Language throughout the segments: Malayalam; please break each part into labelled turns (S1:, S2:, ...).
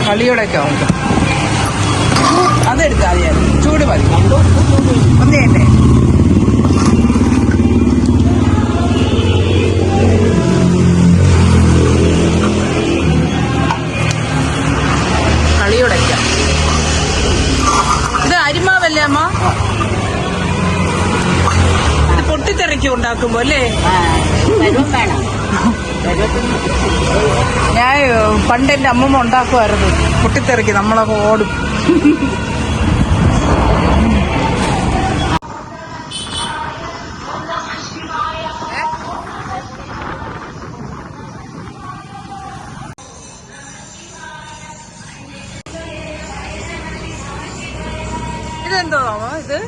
S1: കളിയോടൊക്കെ ഉണ്ട്. അതെടുക്കാതെ ചൂട് മതി ഒന്നേണ്ടേ. കളിയോടൊക്കെ ഇത് അരിമാവല്ലേ അമ്മ? ഇത് പൊട്ടിത്തെറിക്ക് ഉണ്ടാക്കുമ്പോ അല്ലേ? ഞാൻ പണ്ട് എൻ്റെ അമ്മമ്മ ഉണ്ടാക്കുമായിരുന്നു പൊട്ടിത്തെറിക്ക്, നമ്മളൊക്കെ ഓടും. ഇതെന്തോ ഇത്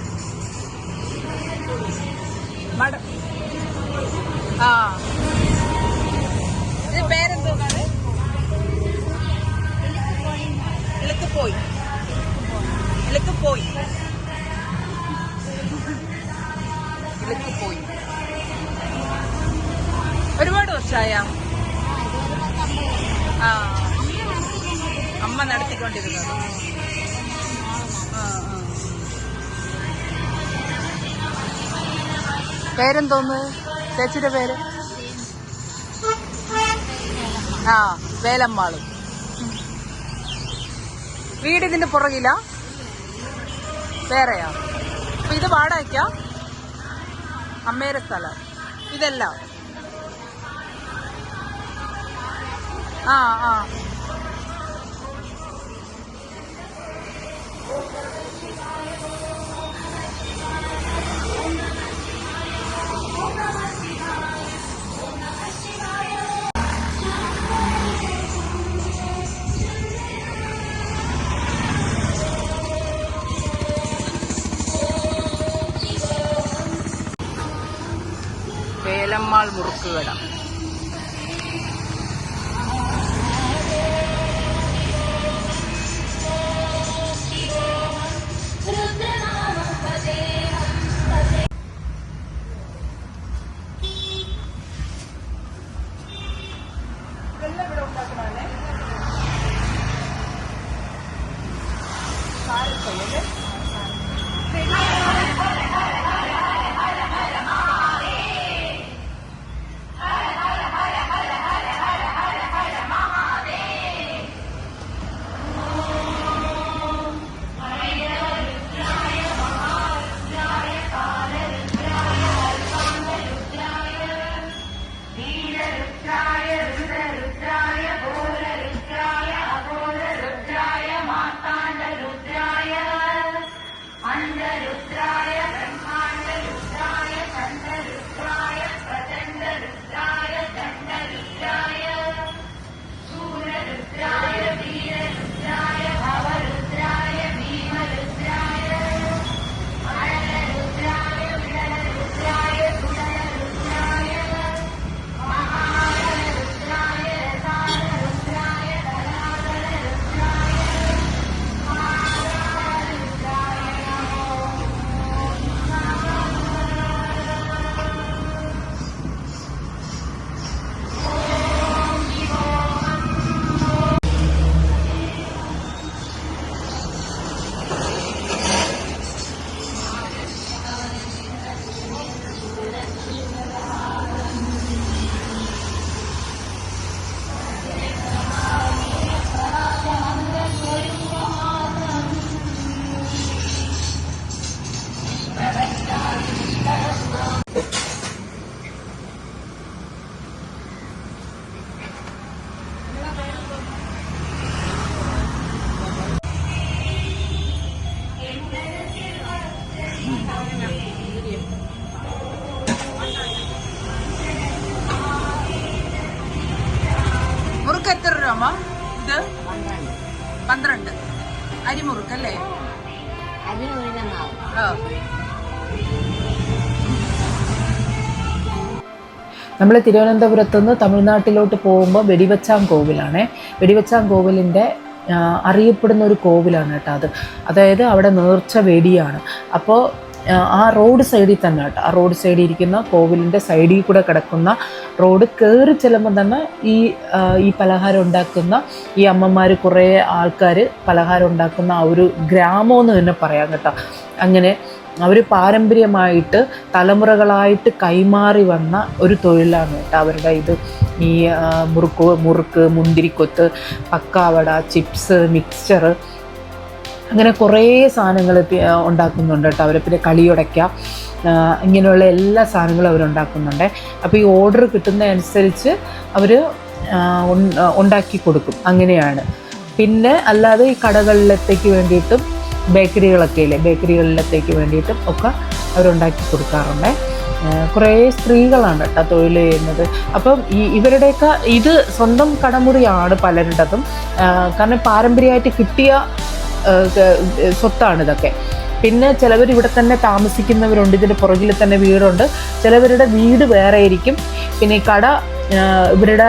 S1: ആ ഇത് പേരെന്തോന്നാണ്? ഇളക്കുപോയി. ഇളക്കുപോയി. ഇളക്കുപോയി. ഒരുപാട് വർഷമായ ആ അമ്മ നടത്തിക്കൊണ്ടിരുന്നത്. പേരെന്തോന്ന് ചേച്ചിയുടെ പേര്? ആ വേലമ്മാള്. വീട് ഇതിന്റെ പുറകില വേറെയാ? അപ്പൊ ഇത് വാടകയ്ക്കാ? അമ്മേരെ സ്ഥലം ഇതെല്ലാം? ആ ആ വേലമ്മാൾ മുറുക്കുകട. രൂപ ഇത് 12 അരിമുറുക്കല്ലേ?
S2: നമ്മൾ തിരുവനന്തപുരത്തുനിന്ന് തമിഴ്നാട്ടിലോട്ട് പോകുമ്പോൾ വെടിവച്ചാം കോവിലാണ്. വെടിവച്ചാം കോവിലിൻ്റെ അറിയപ്പെടുന്ന ഒരു കോവിലാണ് കേട്ടോ അത്. അതായത് അവിടെ നേർച്ച വെടിയാണ്. അപ്പോൾ ആ റോഡ് സൈഡിൽ തന്നെ കേട്ടോ, ആ റോഡ് സൈഡിൽ ഇരിക്കുന്ന കോവിലിൻ്റെ സൈഡിൽ കൂടെ കിടക്കുന്ന റോഡ് കയറി ചെല്ലുമ്പോൾ തന്നെ ഈ പലഹാരം ഉണ്ടാക്കുന്ന ഈ അമ്മമാർ കുറേ ആൾക്കാർ പലഹാരം ഉണ്ടാക്കുന്ന ആ ഒരു ഗ്രാമമെന്ന് തന്നെ പറയാം കേട്ടോ. അങ്ങനെ അവർ പാരമ്പര്യമായിട്ട് തലമുറകളായിട്ട് കൈമാറി വന്ന ഒരു തൊഴിലാണ് കേട്ടോ അവരുടെ ഇത്. ഈ മുറുക്ക്, മുന്തിരിക്കൊത്ത്, പക്കാവട, ചിപ്സ്, മിക്സ്ചർ, അങ്ങനെ കുറേ സാധനങ്ങൾ ഉണ്ടാക്കുന്നുണ്ട് കേട്ടോ അവർ. പിന്നെ കളിയുടയ്ക്ക, ഇങ്ങനെയുള്ള എല്ലാ സാധനങ്ങളും അവരുണ്ടാക്കുന്നുണ്ട്. അപ്പോൾ ഈ ഓർഡർ കിട്ടുന്നതനുസരിച്ച് അവർ ഉണ്ടാക്കി കൊടുക്കും, അങ്ങനെയാണ്. പിന്നെ അല്ലാതെ ഈ കടകളിലത്തേക്ക് വേണ്ടിയിട്ടും ബേക്കറികളൊക്കെ ഇല്ലേ, ബേക്കറികളിലത്തേക്ക് വേണ്ടിയിട്ടും ഒക്കെ അവരുണ്ടാക്കി കൊടുക്കാറുണ്ട്. കുറേ സ്ത്രീകളാണ് കേട്ടോ തൊഴിൽ ചെയ്യുന്നത്. അപ്പം ഇവരുടെയൊക്കെ ഇത് സ്വന്തം കടമുറിയാണ് പലരുടേതും. കാരണം പാരമ്പര്യമായിട്ട് കിട്ടിയ സ്വത്താണ് ഇതൊക്കെ. പിന്നെ ചിലവർ ഇവിടെ തന്നെ താമസിക്കുന്നവരുണ്ട്, ഇതിൻ്റെ പുറകിൽ തന്നെ വീടുണ്ട്. ചിലവരുടെ വീട് വേറെ ആയിരിക്കും. പിന്നെ ഈ കട ഇവരുടെ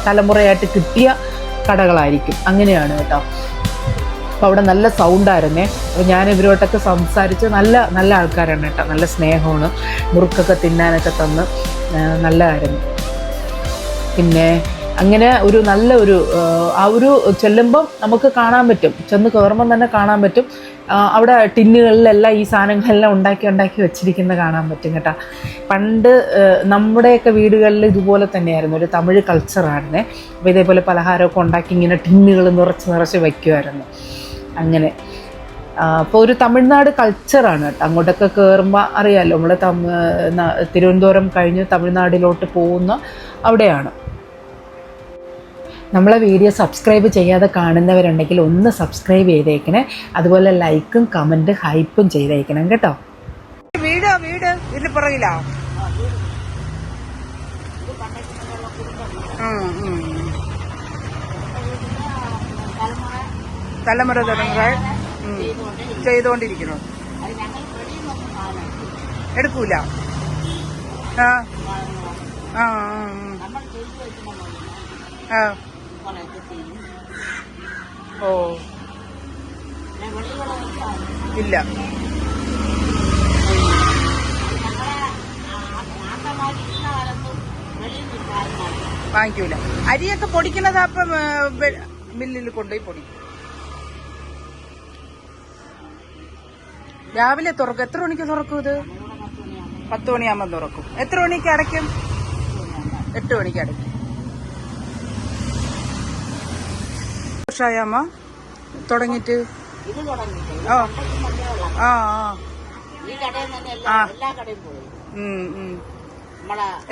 S2: തലമുറയായിട്ട് കിട്ടിയ കടകളായിരിക്കും, അങ്ങനെയാണ് കേട്ടോ. അപ്പോൾ അവിടെ നല്ല സൗണ്ടായിരുന്നേ. അപ്പോൾ ഞാൻ ഇവരോട്ടൊക്കെ സംസാരിച്ച് നല്ല ആൾക്കാരാണ് കേട്ടോ, നല്ല സ്നേഹമാണ്. മുറുക്കൊക്കെ തിന്നാനൊക്കെ തന്ന് നല്ലതായിരുന്നു. പിന്നെ അങ്ങനെ നല്ല ഒരു ആ ഒരു ചെല്ലുമ്പം നമുക്ക് കാണാൻ പറ്റും, ചെന്ന് കയറുമ്പം തന്നെ കാണാൻ പറ്റും. അവിടെ ടിന്നുകളിലെല്ലാം ഈ സാധനങ്ങളെല്ലാം ഉണ്ടാക്കി വെച്ചിരിക്കുന്നത് കാണാൻ പറ്റും കേട്ടോ. പണ്ട് നമ്മുടെയൊക്കെ വീടുകളിൽ ഇതുപോലെ തന്നെയായിരുന്നു, ഒരു തമിഴ് കൾച്ചറായിരുന്നേ. അപ്പോൾ ഇതേപോലെ പലഹാരമൊക്കെ ഉണ്ടാക്കി ഇങ്ങനെ ടിന്നുകൾ നിറച്ച് വയ്ക്കുമായിരുന്നു. അങ്ങനെ അപ്പോൾ ഒരു തമിഴ്നാട് കൾച്ചറാണ് കേട്ടോ. അങ്ങോട്ടൊക്കെ കയറുമ്പോൾ അറിയാമല്ലോ, നമ്മൾ തിരുവനന്തപുരം കഴിഞ്ഞ് തമിഴ്നാട്ടിലോട്ട് പോകുന്ന അവിടെയാണ്. നമ്മളെ വീഡിയോ സബ്സ്ക്രൈബ് ചെയ്യാതെ കാണുന്നവരുണ്ടെങ്കിൽ ഒന്ന് സബ്സ്ക്രൈബ് ചെയ്തേക്കണേ. അതുപോലെ ലൈക്കും കമൻറ്റ് ഹൈപ്പും ചെയ്തേക്കണം കേട്ടോ.
S1: വീട് ഇതിന് പുറകിലാ. തലമുറ ചെയ്തുകൊണ്ടിരിക്കുന്നു. എടുക്കൂല. ഓ ഇല്ല, വാങ്ങിക്കൂല. അരിയൊക്കെ പൊടിക്കണത് അപ്പം മില്ലിൽ കൊണ്ടുപോയി പൊടിക്കും. രാവിലെ തുറക്കും. എത്ര മണിക്ക് തുറക്കും ഇത്? 10 മണിയാകുമ്പോൾ തുറക്കും. എത്ര മണിക്ക് അടയ്ക്കും? 8 മണിക്ക് അടയ്ക്കും. വർഷമായമ്മ തുടങ്ങിയിട്ട്?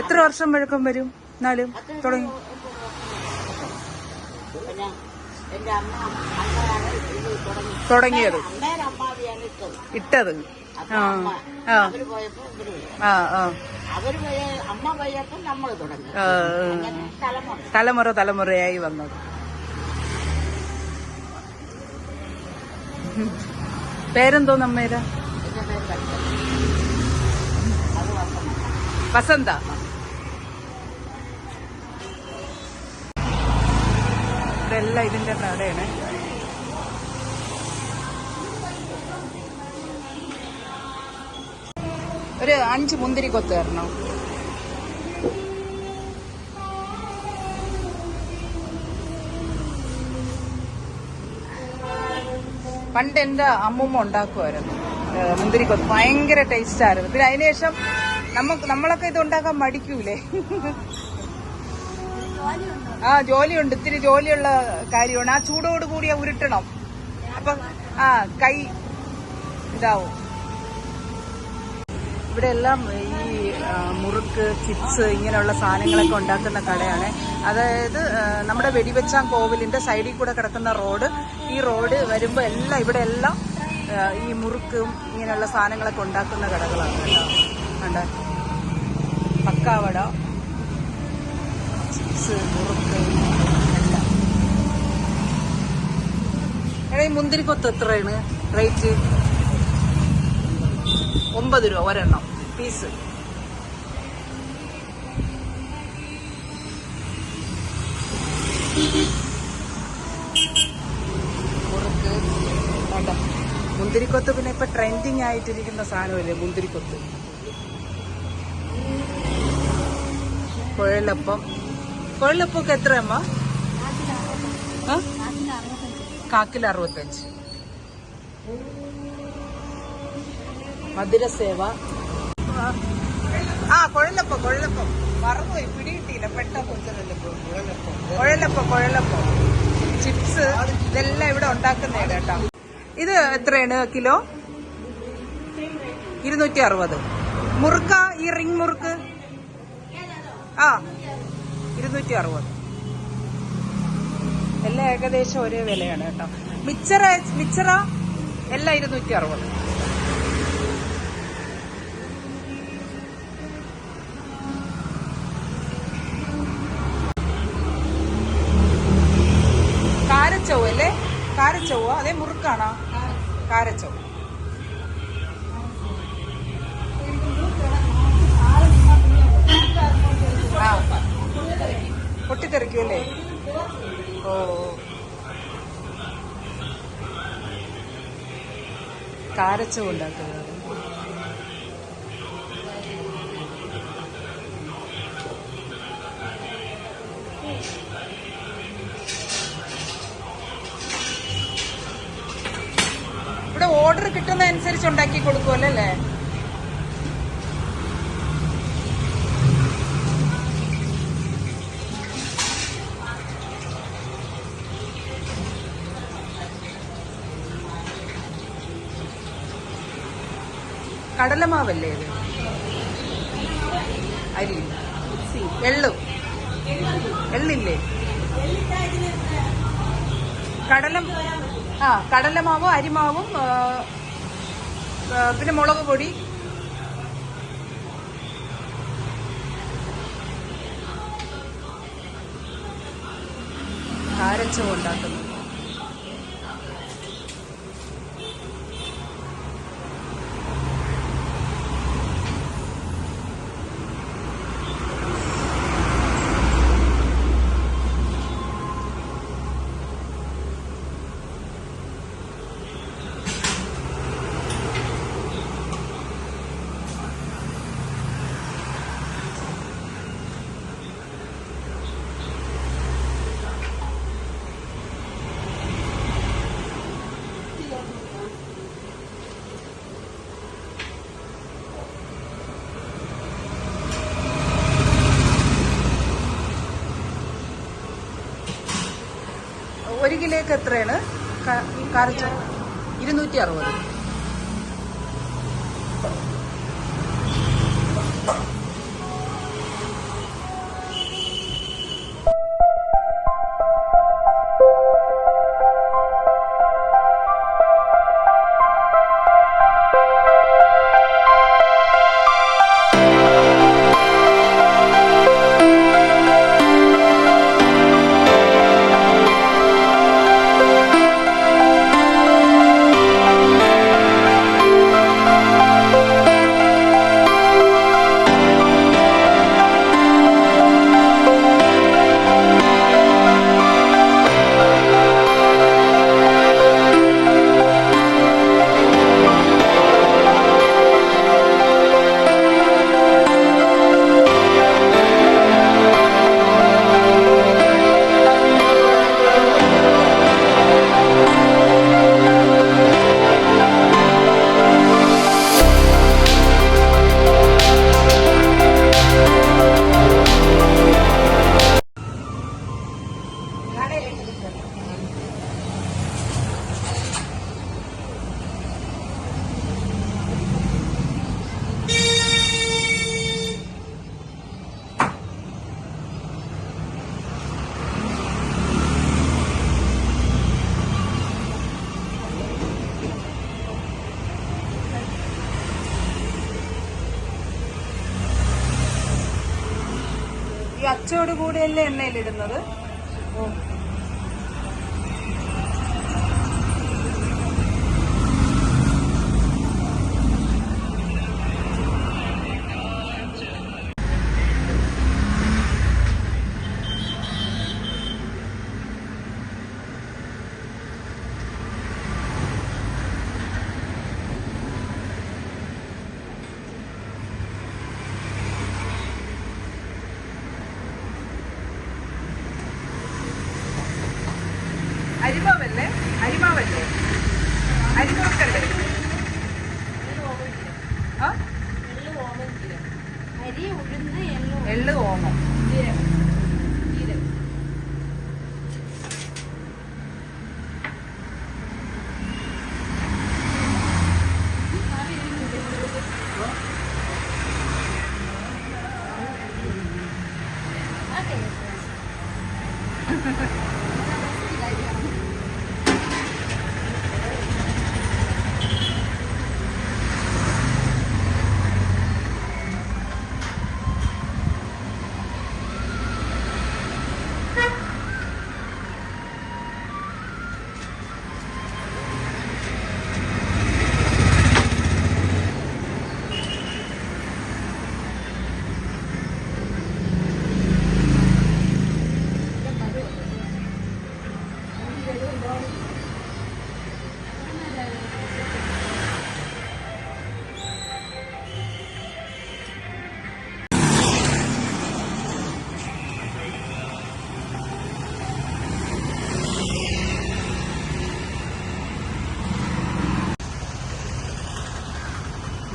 S1: എത്ര വർഷം പഴക്കം വരും? എന്നാലും തുടങ്ങി തുടങ്ങിയത് ഇട്ടത്. തലമുറയായി വന്നത്. പേരെന്തോ നമ്മേരാ? വസന്ത. ഇതെല്ലാം ഇതിന്റെ കടയാണ്. ഒരു 5 മുന്തിരി കൊത്ത് തരണം. പണ്ട് എൻ്റെ അമ്മൂമ്മ ഉണ്ടാക്കുമായിരുന്നു മുന്തിരിക്കൊത്ത്. ഭയങ്കര ടേസ്റ്റ് ആയിരുന്നു. പിന്നെ അതിനുശേഷം നമ്മളൊക്കെ ഇത് ഉണ്ടാക്കാൻ മടിക്കൂലേ? ജോലിയുണ്ട്, ഇത്തിരി ജോലിയുള്ള കാര്യമാണ്. ആ ചൂടോട് കൂടിയ ഉരുട്ടണം. അപ്പൊ കൈ ഇതാവും. ഇവിടെ എല്ലാം ഈ മുറുക്ക്, ചിപ്സ് ഇങ്ങനെയുള്ള സാധനങ്ങളൊക്കെ ഉണ്ടാക്കുന്ന കടയാണ്. അതായത് നമ്മുടെ വെടിവെച്ചാൻ കോവിലിന്റെ സൈഡിൽ കൂടെ കിടക്കുന്ന റോഡ്, ഈ റോഡ് വരുമ്പോൾ എല്ലാം ഇവിടെ എല്ലാം ഈ മുറുക്കും ഇങ്ങനെയുള്ള സാധനങ്ങളൊക്കെ ഉണ്ടാക്കുന്ന കടകളാണ് കേട്ടോ. കണ്ട പക്കാവട, ചിപ്സ്, മുറുക്ക് എല്ലാം. എടാ ഈ മുന്തിരിക്കൊത്ത് എത്രയാണ് റേറ്റ്? 9 രൂപ ഒരെണ്ണം പീസ്. മുറുക്ക് വേണ്ട, മുന്തിരിക്കൊത്ത് പിന്നെ ഇപ്പൊ ട്രെൻഡിങ് ആയിട്ടിരിക്കുന്ന സാധനമല്ലേ മുന്തിരിക്കൊത്ത്. കുഴലപ്പം ഒക്കെ എത്ര അമ്മ? കാക്കിൽ 65. മധുരസേവ. കുഴലപ്പം മറന്നുപോയി, പിടികിട്ടിയില്ല പെട്ടെന്ന്. കുഴലപ്പം ചിപ്സ് ഇതെല്ലാം ഇവിടെ ഉണ്ടാക്കുന്നതാണ് കേട്ടോ. ഇത് എത്രയാണ് കിലോ? 260. മുറുക്ക, ഈ റിംഗ് മുറുക്ക് 260. എല്ലാം ഏകദേശം ഒരേ വിലയാണ് കേട്ടോ. മിച്ചറ എല്ലാം 260. കാരച്ചവ് അല്ലേ? കാരച്ചവ് അതേ മുറുക്കാണോ? കാരച്ചവ്. പൊട്ടിത്തെറിക്കൂല്ലേ? ഓ, കാരച്ചവ് ഉണ്ടാക്കുന്നത്. ഇവിടെ ഓർഡർ കിട്ടുന്ന അനുസരിച്ച് ഉണ്ടാക്കി കൊടുക്കുമല്ലോ അല്ലേ? കടലമാവല്ലേ ഇത്? അരി, എള്ളില്ലേ? കടലമാവും അരിമാവും പിന്നെ മുളക് പൊടി. കാരച്ചവ് ഉണ്ടാക്കുന്നു. ഒരു കിലോക്ക് എത്രയാണ് കാരച്ചവ്? 260. ഈ അച്ചോട് കൂടിയല്ലേ എണ്ണയിലിടുന്നത്? അരിമാവല്ലേ? അരിമാവല്ലേ? അരിമുറുക്കല്ലേ? ആ, എള്ള്, ഓമം.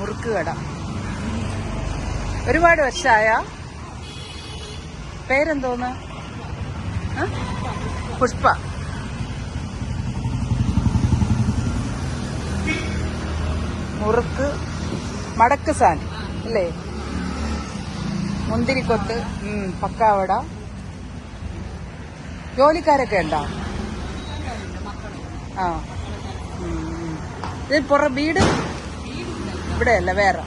S1: മുറുക്ക് കട. ഒരുപാട് വർഷമായ പേരെന്തോന്ന്? പുഷ്പ. മുറുക്ക്, മടക്ക് സാൻ അല്ലേ? മുന്തിരിക്കൊത്ത്, പക്കാവട. ജോലിക്കാരൊക്കെ ഉണ്ടോ? ആ. ഇത് വീട് ഇവിടെയല്ല, വേറെ.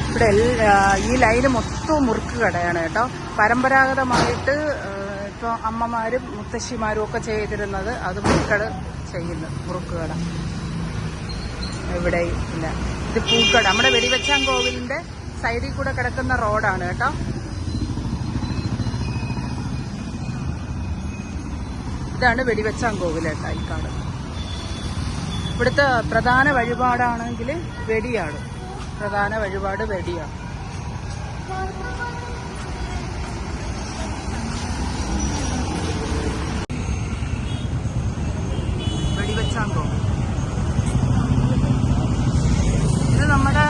S1: ഇവിടെ ഈ ലൈന് മൊത്തവും മുറുക്ക് കടയാണ് കേട്ടോ. പരമ്പരാഗതമായിട്ട് ഇപ്പോൾ അമ്മമാരും മുത്തശ്ശിമാരും ഒക്കെ ചെയ്തിരുന്നത് അത് മക്കൾ ചെയ്യുന്നു. മുറുക്ക് കട ഇവിടെ ഇല്ല. ഇത് പൂക്കട. നമ്മുടെ വെടിവെച്ചാൻ കോവിലിന്റെ സൈഡിൽ കൂടെ കിടക്കുന്ന റോഡാണ് കേട്ടോ. ഇതാണ് വെടിവെച്ചാൻ കോവിൽ കേട്ടോ, ഈ കാട്. ഇവിടുത്തെ പ്രധാന വഴിപാടാണെങ്കിൽ വെടിയാണ്. പ്രധാന വഴിപാട് വെടിയാണ്. വെടിവെച്ചാൻ കോവിൽ ഇത് നമ്മുടെ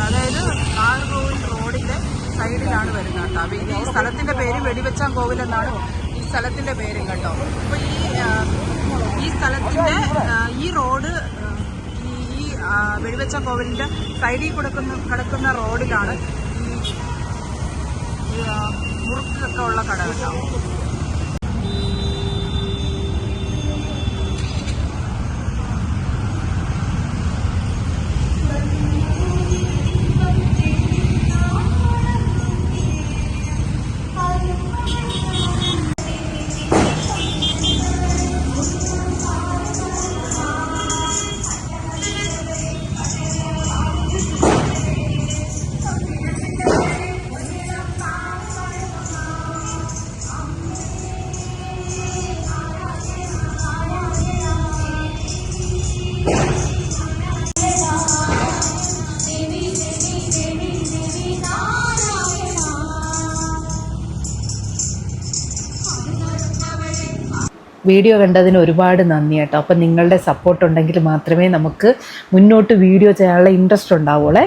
S1: അതായത് നാഗർകോവിൽ റോഡിന്റെ സൈഡിലാണ് വരുന്നത് കേട്ടോ. ഈ സ്ഥലത്തിന്റെ പേര് വെടിവെച്ചാൻ കോവിൽ എന്നാണ് ഈ സ്ഥലത്തിന്റെ പേരും കേട്ടോ. അപ്പൊ ഈ സ്ഥലത്തിന്റെ ഈ റോഡ് ഈ വെടിവെച്ചാൻ കോവിലിന്റെ സൈഡിൽ കിടക്കുന്ന റോഡിലാണ് ഈ മുറുക്കൊക്കെ ഉള്ള കട കേട്ടോ.
S2: വീഡിയോ കണ്ടതിന് ഒരുപാട് നന്ദി കേട്ടോ. അപ്പം നിങ്ങളുടെ സപ്പോർട്ട് ഉണ്ടെങ്കിൽ മാത്രമേ നമുക്ക് മുന്നോട്ട് വീഡിയോ ചെയ്യാനുള്ള ഇൻട്രസ്റ്റ് ഉണ്ടാവുള്ളേ.